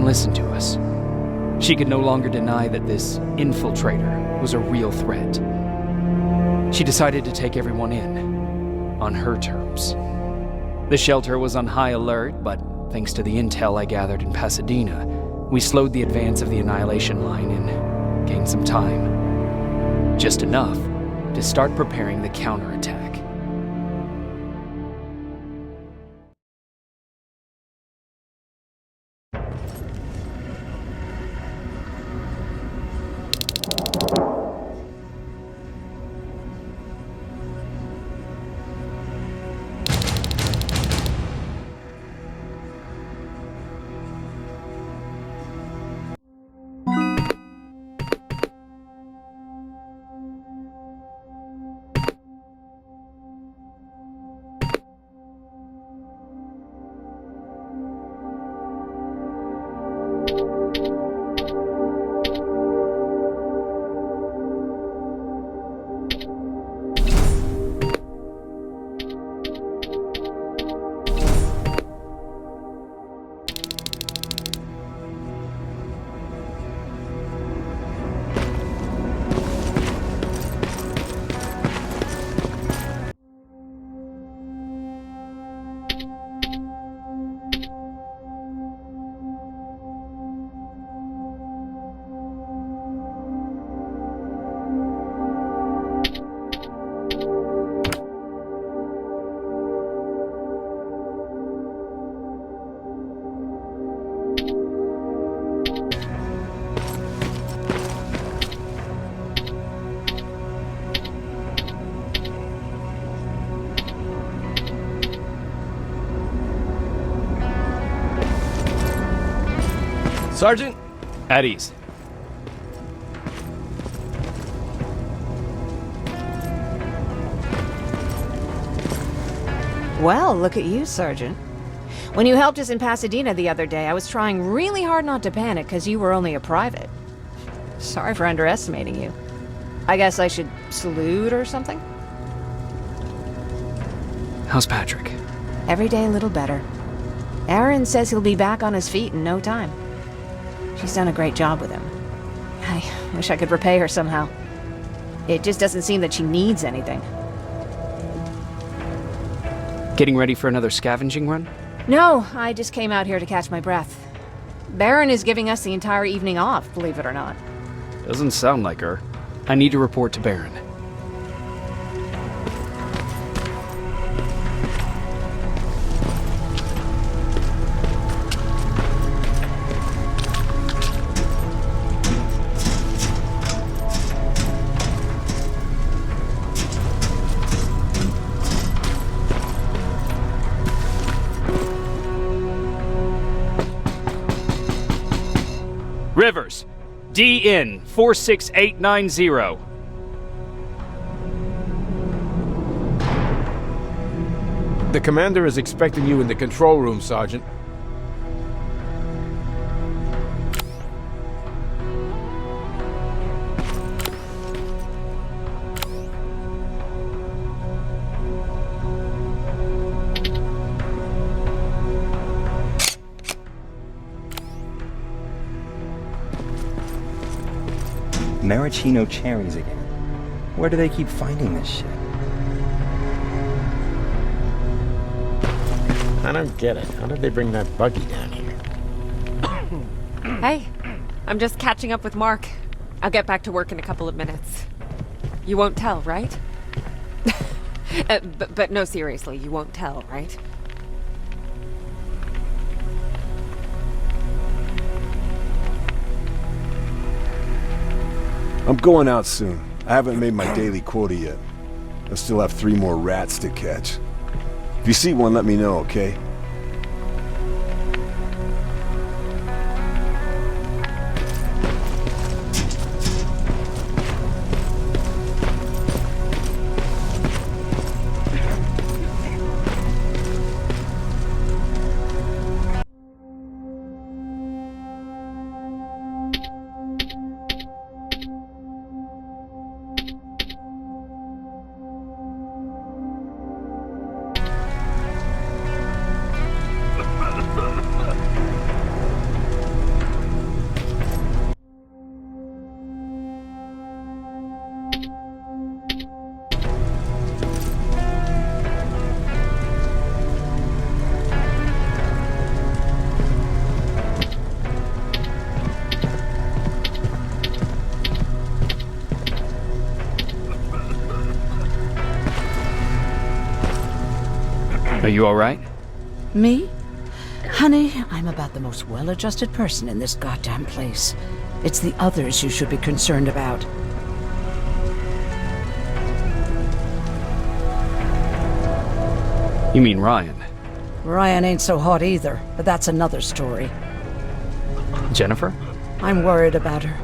listen to us. She could no longer deny that this infiltrator was a real threat. She decided to take everyone in, on her terms. The shelter was on high alert, but thanks to the intel I gathered in Pasadena, we slowed the advance of the Annihilation Line and gained some time. Just enough to start preparing the counterattack. Sergeant? At ease. Well, look at you, Sergeant. When you helped us in Pasadena the other day, I was trying really hard not to panic because you were only a private. Sorry for underestimating you. I guess I should salute or something? How's Patrick? Every day a little better. Aaron says he'll be back on his feet in no time. She's done a great job with him. I wish I could repay her somehow. It just doesn't seem that she needs anything. Getting ready for another scavenging run? No, I just came out here to catch my breath. Baron is giving us the entire evening off, believe it or not. Doesn't sound like her. I need to report to Baron. Rivers, DN 46890. The commander is expecting you in the control room, Sergeant. Maraschino cherries again. Where do they keep finding this shit? I don't get it. How did they bring that buggy down here? Hey, I'm just catching up with Mark. I'll get back to work in a couple of minutes. You won't tell, right? But no, seriously, you won't tell, right? I'm going out soon. I haven't made my daily quota yet. I still have 3 more rats to catch. If you see one, let me know, okay? Are you alright? Me? Honey, I'm about the most well-adjusted person in this goddamn place. It's the others you should be concerned about. You mean Ryan? Ryan ain't so hot either, but that's another story. Jennifer? I'm worried about her.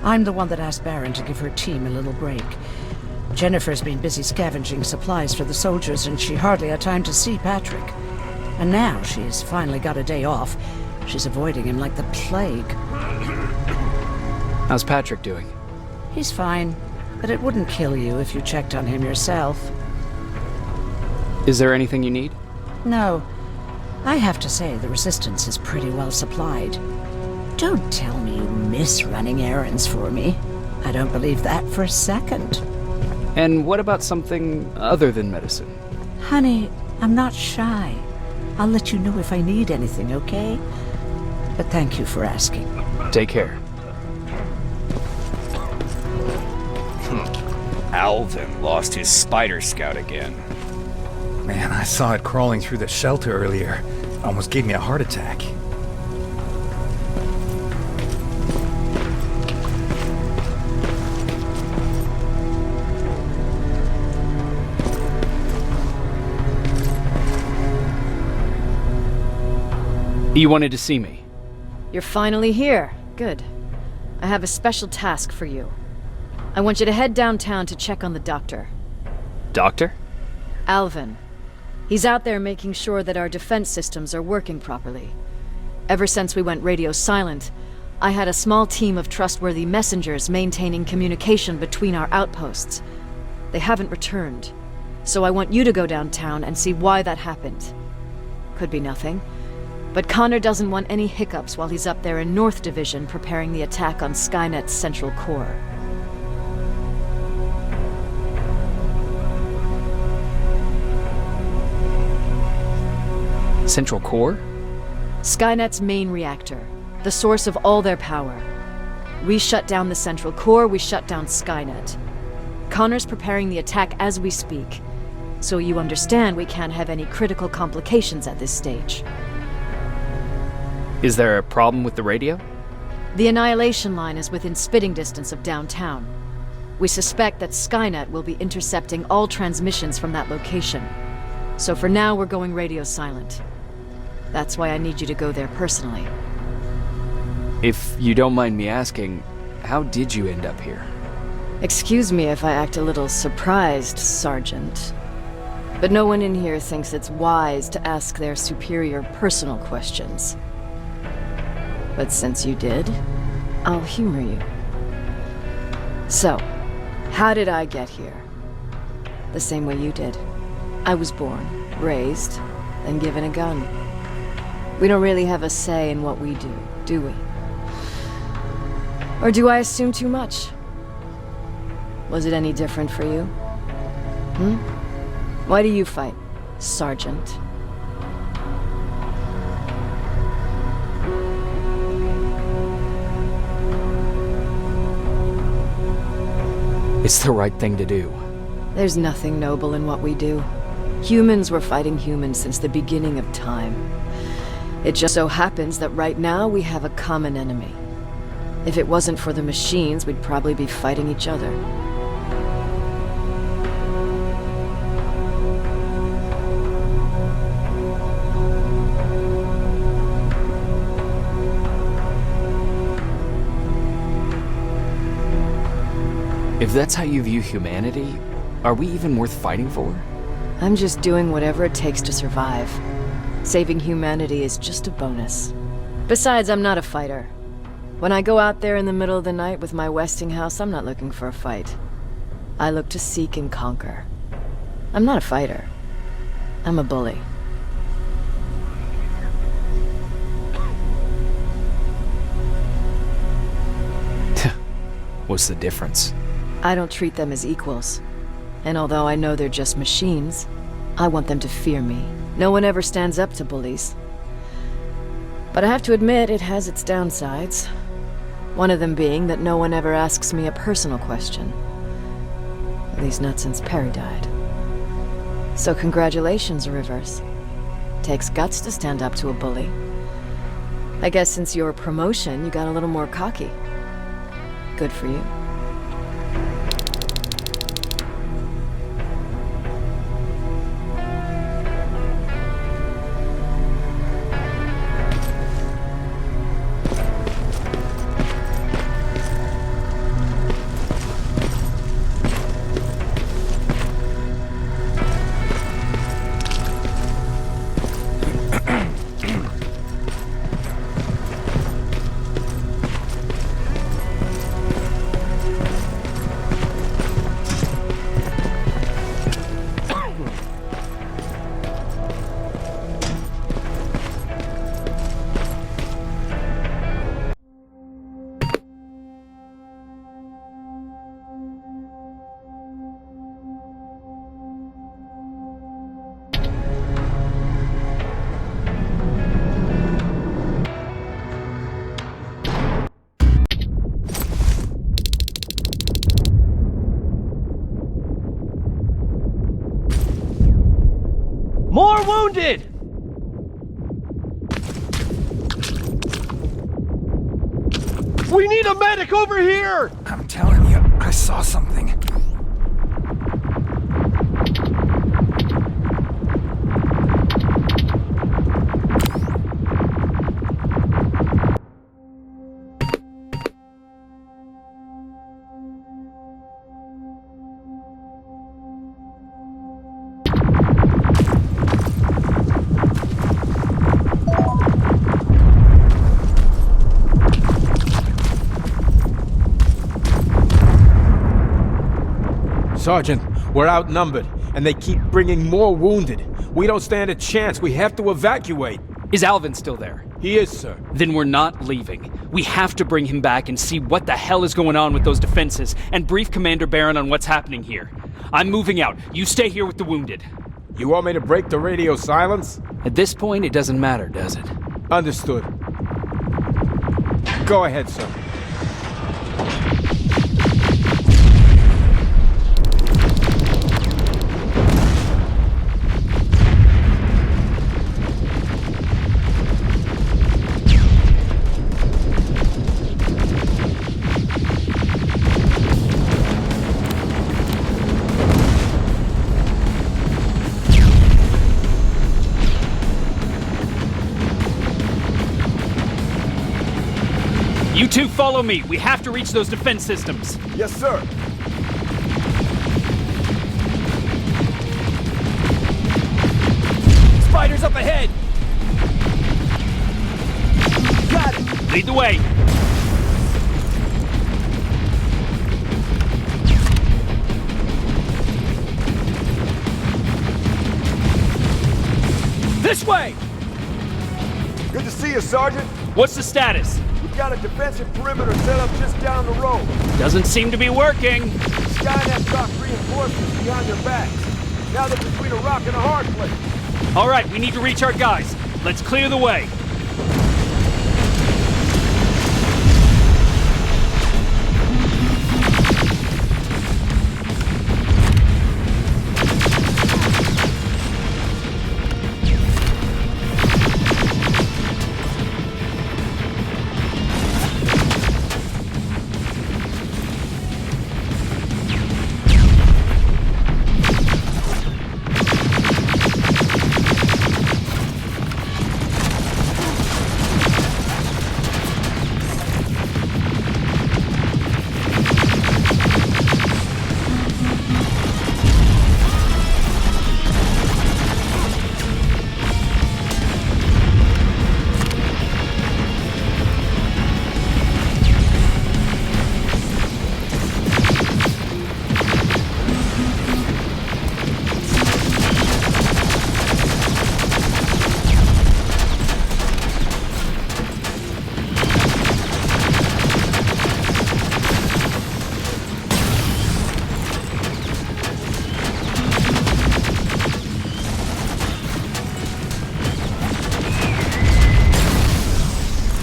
I'm the one that asked Baron to give her team a little break. Jennifer's been busy scavenging supplies for the soldiers, and she hardly had time to see Patrick. And now she's finally got a day off. She's avoiding him like the plague. How's Patrick doing? He's fine, but it wouldn't kill you if you checked on him yourself. Is there anything you need? No. I have to say the Resistance is pretty well supplied. Don't tell me you miss running errands for me. I don't believe that for a second. And what about something other than medicine? Honey, I'm not shy. I'll let you know if I need anything, okay? But thank you for asking. Take care. Alvin lost his spider scout again. Man, I saw it crawling through the shelter earlier. Almost gave me a heart attack. You wanted to see me? You're finally here. Good. I have a special task for you. I want you to head downtown to check on the doctor. Doctor? Alvin. He's out there making sure that our defense systems are working properly. Ever since we went radio silent, I had a small team of trustworthy messengers maintaining communication between our outposts. They haven't returned, so I want you to go downtown and see why that happened. Could be nothing, but Connor doesn't want any hiccups while he's up there in North Division preparing the attack on Skynet's central core. Central core? Skynet's main reactor, the source of all their power. We shut down the central core, we shut down Skynet. Connor's preparing the attack as we speak, so you understand we can't have any critical complications at this stage. Is there a problem with the radio? The Annihilation Line is within spitting distance of downtown. We suspect that Skynet will be intercepting all transmissions from that location. So for now, we're going radio silent. That's why I need you to go there personally. If you don't mind me asking, how did you end up here? Excuse me if I act a little surprised, Sergeant. But no one in here thinks it's wise to ask their superior personal questions. But since you did, I'll humor you. So, how did I get here? The same way you did. I was born, raised, then given a gun. We don't really have a say in what we do we? Or do I assume too much? Was it any different for you? Why do you fight, Sergeant? It's the right thing to do. There's nothing noble in what we do. Humans were fighting humans since the beginning of time. It just so happens that right now we have a common enemy. If it wasn't for the machines, we'd probably be fighting each other. If that's how you view humanity, are we even worth fighting for? I'm just doing whatever it takes to survive. Saving humanity is just a bonus. Besides, I'm not a fighter. When I go out there in the middle of the night with my Westinghouse, I'm not looking for a fight. I look to seek and conquer. I'm not a fighter. I'm a bully. What's the difference? I don't treat them as equals. And although I know they're just machines, I want them to fear me. No one ever stands up to bullies. But I have to admit, it has its downsides. One of them being that no one ever asks me a personal question. At least not since Perry died. So congratulations, Rivers. takes guts to stand up to a bully. I guess since your promotion, you got a little more cocky. Good for you. More wounded! We need a medic over here! I'm telling you, I saw something. Sergeant, we're outnumbered, and they keep bringing more wounded. We don't stand a chance. We have to evacuate. Is Alvin still there? He is, sir. Then we're not leaving. We have to bring him back and see what the hell is going on with those defenses, and brief Commander Barron on what's happening here. I'm moving out. You stay here with the wounded. You want me to break the radio silence? At this point, it doesn't matter, does it? Understood. Go ahead, sir. You two follow me. We have to reach those defense systems. Yes, sir. Spiders up ahead. Got it. Lead the way. This way! Good to see you, Sergeant. What's the status? We've got a defensive perimeter set up just down the road. Doesn't seem to be working. Skynet dropped reinforcements behind their backs. Now they're between a rock and a hard place. All right, we need to reach our guys. Let's clear the way.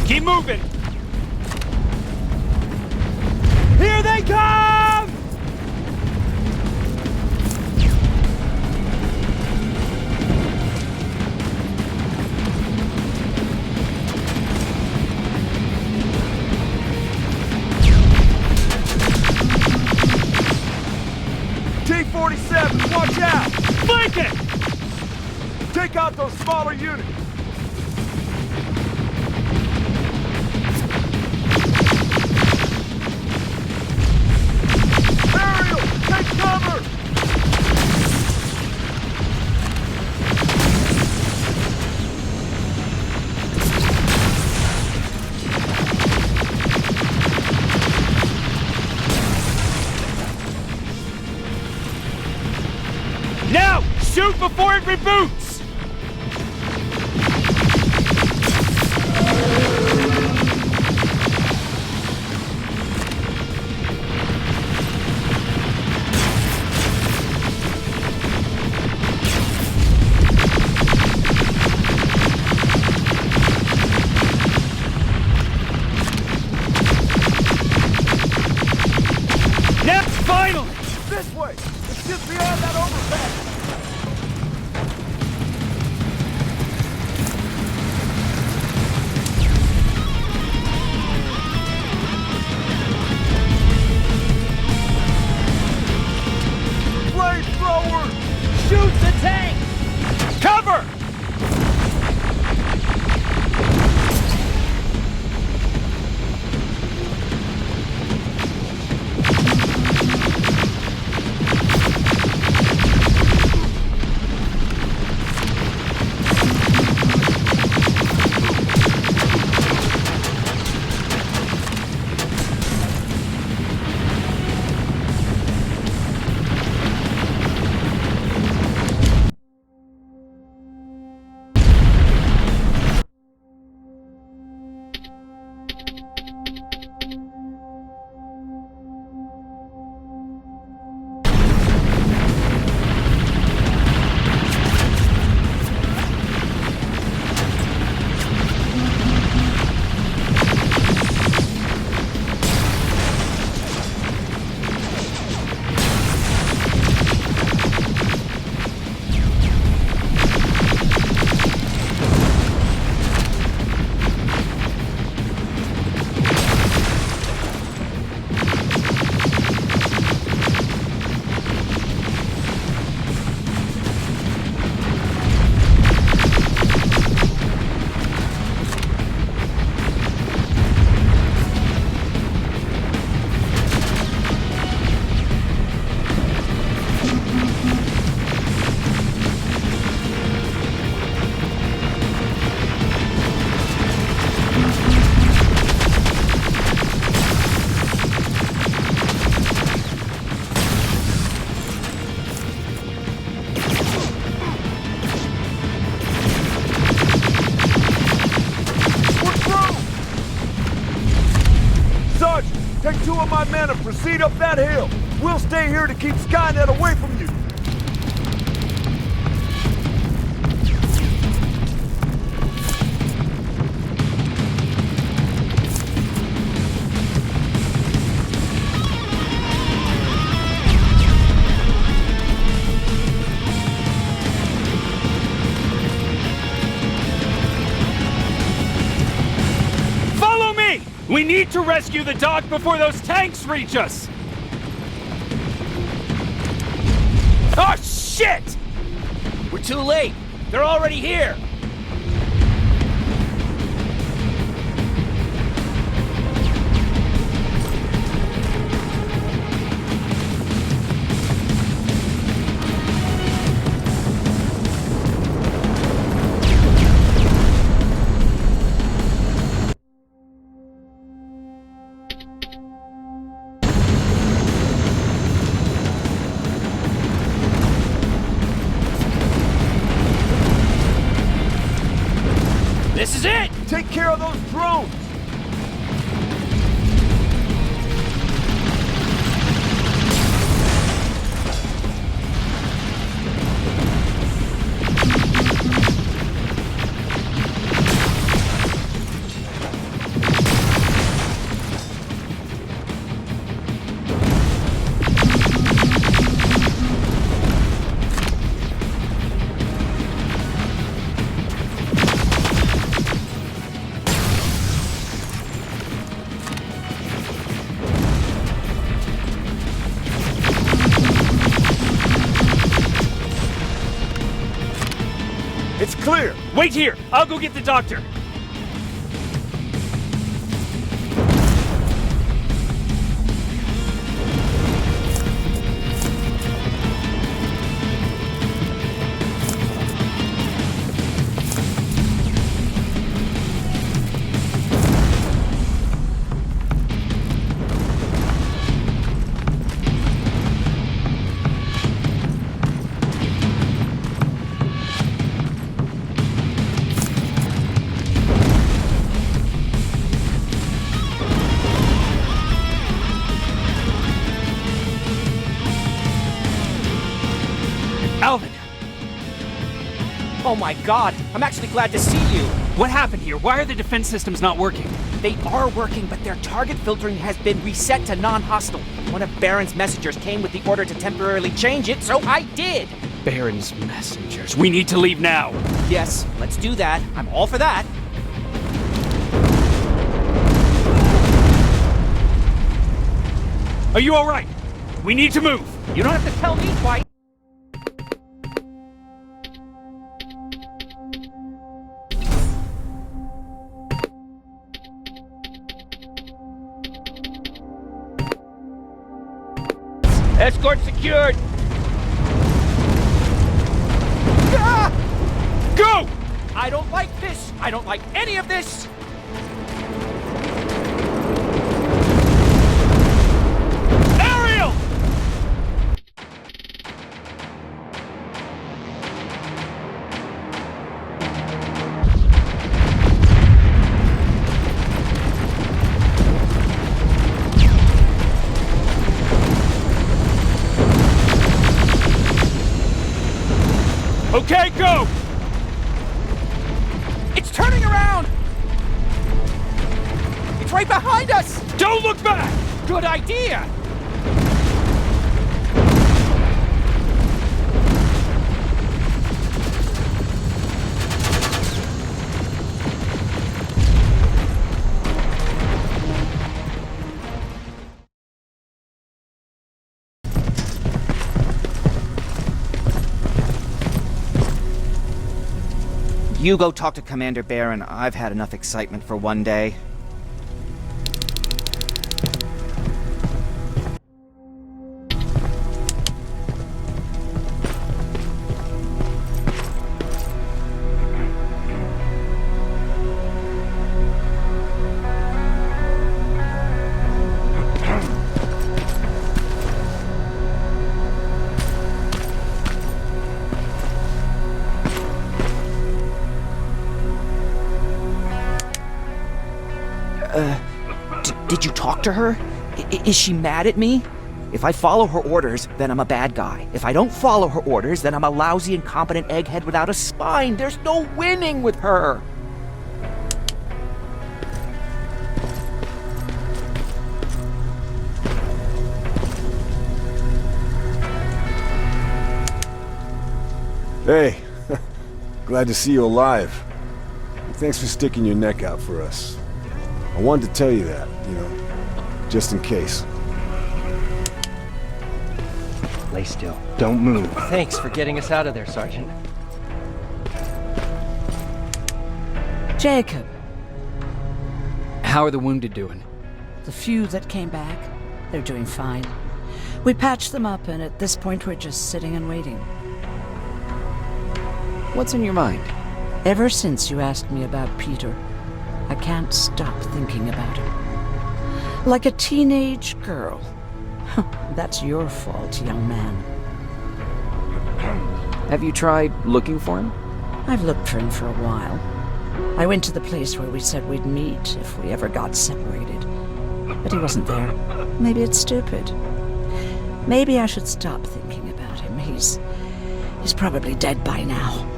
Keep moving! Here they come! Take out those smaller units! Ariel, take cover! Now! Shoot before it reboots! Finally! This way! It's just beyond that overpass! Flamethrower! Shoot the tank! Cover! Take 2 of my men and proceed up that hill. We'll stay here to keep Skynet away from you. We need to rescue the dock before those tanks reach us! Oh, shit! We're too late! They're already here! This is it! Take care of those drones! It's clear! Wait here! I'll go get the doctor! Alvin! Oh my god! I'm actually glad to see you! What happened here? Why are the defense systems not working? They are working, but their target filtering has been reset to non-hostile. One of Baron's messengers came with the order to temporarily change it, so I did! Baron's messengers. We need to leave now. Yes, let's do that. I'm all for that. Are you alright? We need to move. You don't have to tell me twice. Escort secured! Ah! Go! I don't like this! I don't like any of this! Ariel! Okay, go! It's turning around! It's right behind us! Don't look back! Good idea! You go talk to Commander Baron. I've had enough excitement for one day. Did you talk to her? Is she mad at me? If I follow her orders, then I'm a bad guy. If I don't follow her orders, then I'm a lousy, incompetent egghead without a spine. There's no winning with her. Hey, glad to see you alive. Thanks for sticking your neck out for us. I wanted to tell you that, just in case. Lay still. Don't move. Thanks for getting us out of there, Sergeant. Jacob, How are the wounded doing? the few that came back, they're doing fine. We patched them up, and at this point we're just sitting and waiting. What's in your mind? Ever since you asked me about Peter, I can't stop thinking about him. Like a teenage girl. That's your fault, young man. Have you tried looking for him? I've looked for him for a while. I went to the place where we said we'd meet if we ever got separated. But he wasn't there. Maybe it's stupid. Maybe I should stop thinking about him. He's probably dead by now.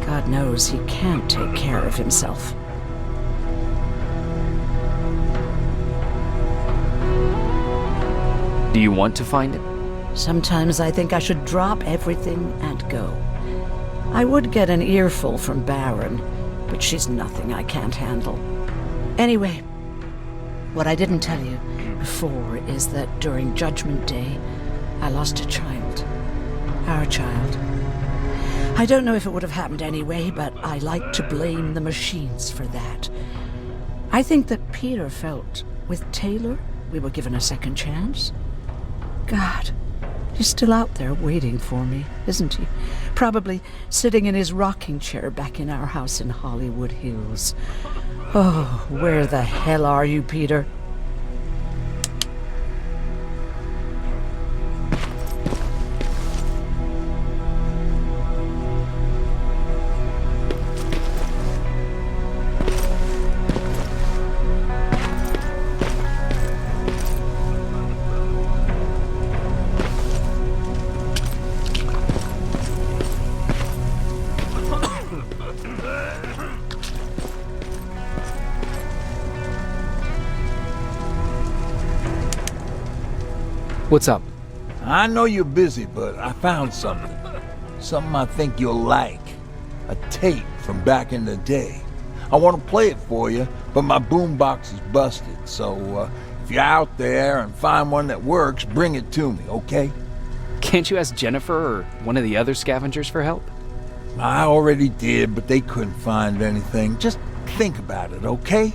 God knows he can't take care of himself. Do you want to find him? Sometimes I think I should drop everything and go. I would get an earful from Baron, but she's nothing I can't handle. Anyway, what I didn't tell you before is that during Judgment Day, I lost a child. Our child. I don't know if it would have happened anyway, but I like to blame the machines for that. I think that Peter felt with Taylor we were given a second chance. God, he's still out there waiting for me, isn't he? Probably sitting in his rocking chair back in our house in Hollywood Hills. Oh, where the hell are you, Peter? What's up? I know you're busy, but I found something. Something I think you'll like. A tape from back in the day. I want to play it for you, but my boombox is busted, so if you're out there and find one that works, bring it to me, okay? Can't you ask Jennifer or one of the other scavengers for help? I already did, but they couldn't find anything. Just think about it, okay?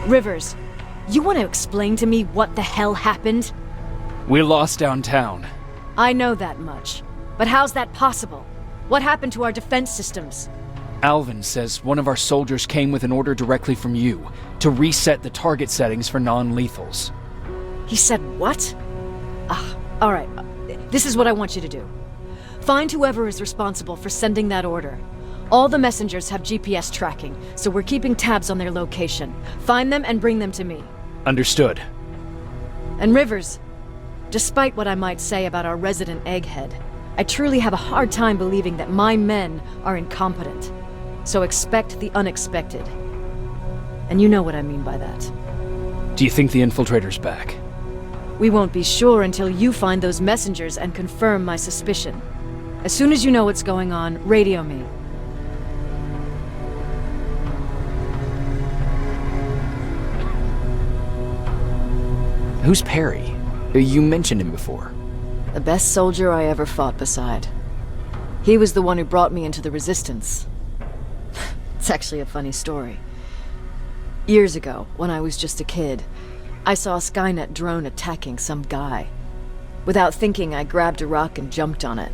Rivers, you want to explain to me what the hell happened? We lost downtown. I know that much. But how's that possible? What happened to our defense systems? Alvin says one of our soldiers came with an order directly from you to reset the target settings for non-lethals. He said what? All right. This is what I want you to do. Find whoever is responsible for sending that order. All the messengers have GPS tracking, so we're keeping tabs on their location. Find them and bring them to me. Understood. And Rivers, despite what I might say about our resident egghead, I truly have a hard time believing that my men are incompetent. So expect the unexpected. And you know what I mean by that. Do you think the infiltrator's back? We won't be sure until you find those messengers and confirm my suspicion. As soon as you know what's going on, radio me. Who's Perry? You mentioned him before. The best soldier I ever fought beside. He was the one who brought me into the Resistance. It's actually a funny story. Years ago, when I was just a kid, I saw a Skynet drone attacking some guy. Without thinking, I grabbed a rock and jumped on it.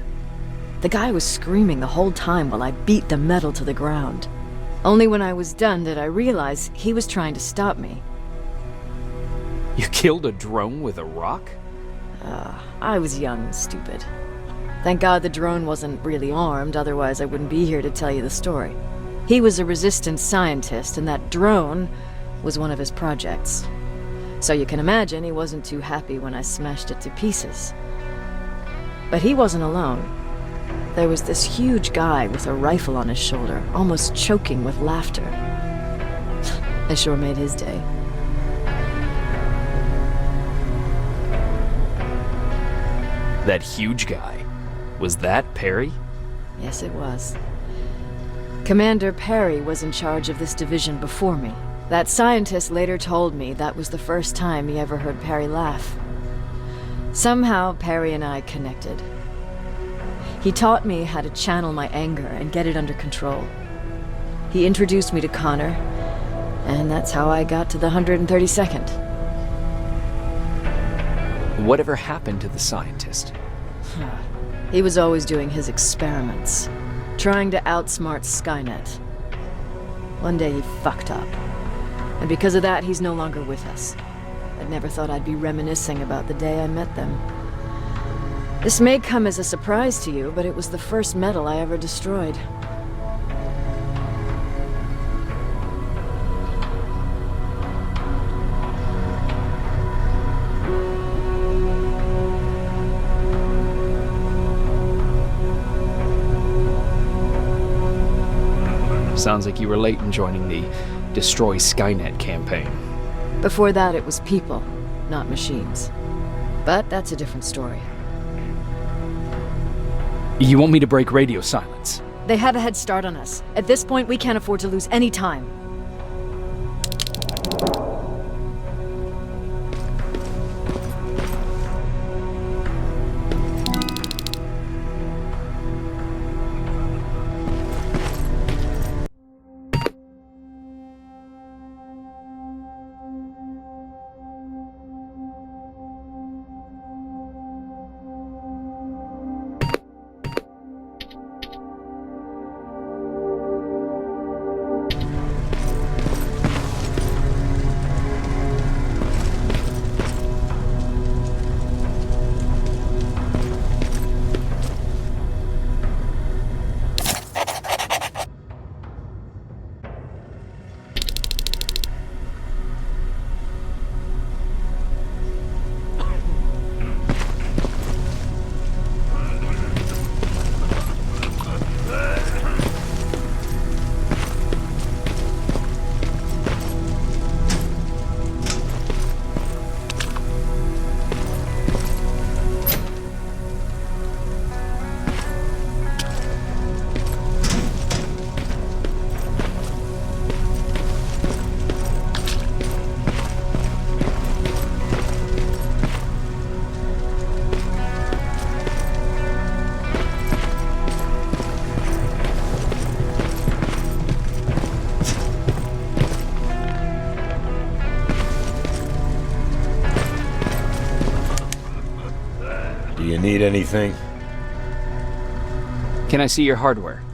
The guy was screaming the whole time while I beat the metal to the ground. Only when I was done did I realize he was trying to stop me. You killed a drone with a rock? I was young and stupid. Thank God the drone wasn't really armed, otherwise I wouldn't be here to tell you the story. He was a Resistance scientist, and that drone was one of his projects. So you can imagine he wasn't too happy when I smashed it to pieces. But he wasn't alone. There was this huge guy with a rifle on his shoulder, almost choking with laughter. I sure made his day. That huge guy. Was that Perry? Yes, it was. Commander Perry was in charge of this division before me. That scientist later told me that was the first time he ever heard Perry laugh. Somehow, Perry and I connected. He taught me how to channel my anger and get it under control. He introduced me to Connor, and that's how I got to the 132nd. Whatever happened to the scientist? He was always doing his experiments, trying to outsmart Skynet. One day he fucked up, and because of that he's no longer with us. I'd never thought I'd be reminiscing about the day I met them. This may come as a surprise to you, but it was the first metal I ever destroyed. Sounds like you were late in joining the Destroy Skynet campaign. Before that, it was people, not machines. But that's a different story. You want me to break radio silence? They have a head start on us. At this point, we can't afford to lose any time. Do you need anything? Can I see your hardware?